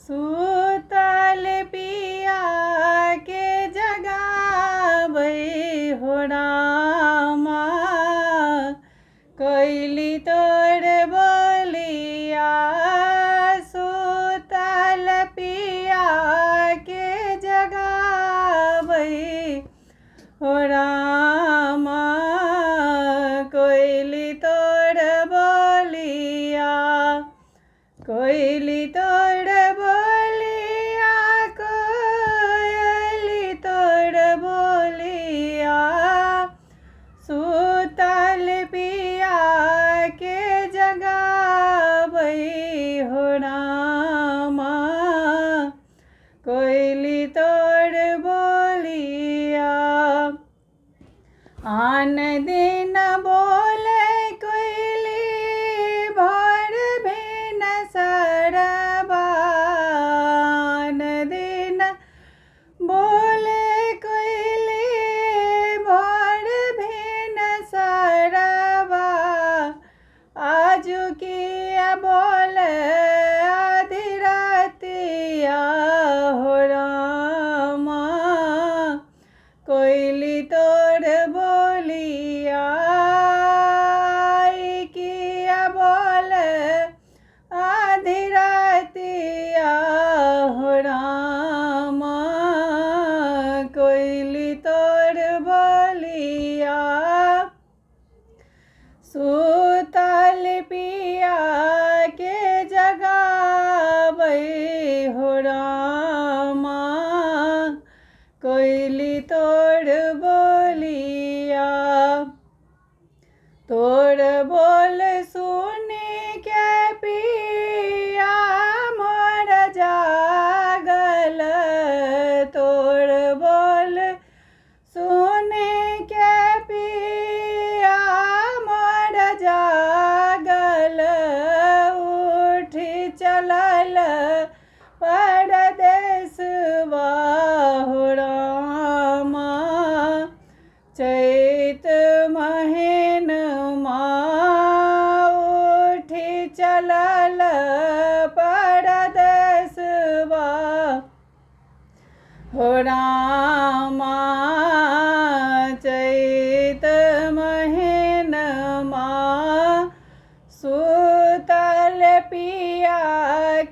सूतल पिया के जगाबै हो रामा, कोइली तोर बोलिया। सूतल पिया के जगाबै हो रामा, कोइली तोर बोलिया। कोइली तोर बोलिया, कोइली तोर बोलिया। सूतल पिया के जगाबै हो रामा, कोइली तोर बोलिया। आन दिन बोले कोइली भोर भिन सरबा। आन दिन बोले कोइली भोर भिन सरबा। आजु किया बोले आधी रातिया हो रामा, कोइली तोर बोलिया। किया बोले आधी रातिया हो रामा, कोइली तोर बोलिया। सूतल पिया के जगाबै हो रामा, कोइली तोर बोलिया। तोर बोल सुनी के पिया मोर जागल। तोर बोल सुनी के पिया मोर जागल। उठी चलल परदेसवा हो रामा, चैत महीनमा। उठी चलल परदेसवा हो रामा, चैत महीनमा। सूतल पिया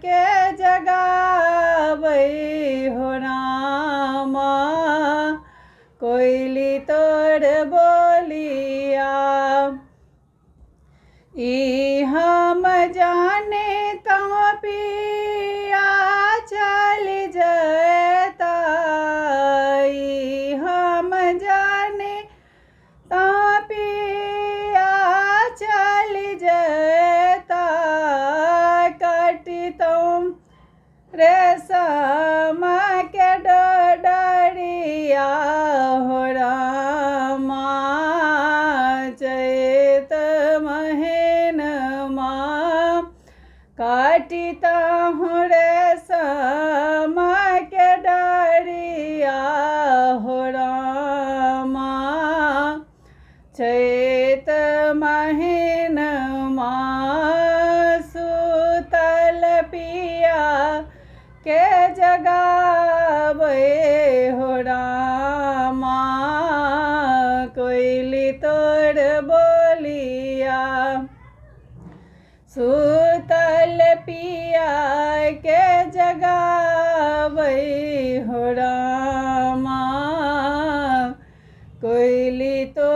के जगाबै हो रामा, कोइली तोर बोलिया। ई हम जाने तो पिया चल जता। ई हम जाने तो पिया चल जता। कटी तुम रेशम के डोरिया हो रामा, चैत महीनमा। काटी ताहूँ रेशम के डोरिया हो रामा, चैत महीनमा। सूतल पिया के जगाबै हो रामा, कोइली तोर बोलिया। सूतल पिया के जगाबै हो रामा, कोइली तो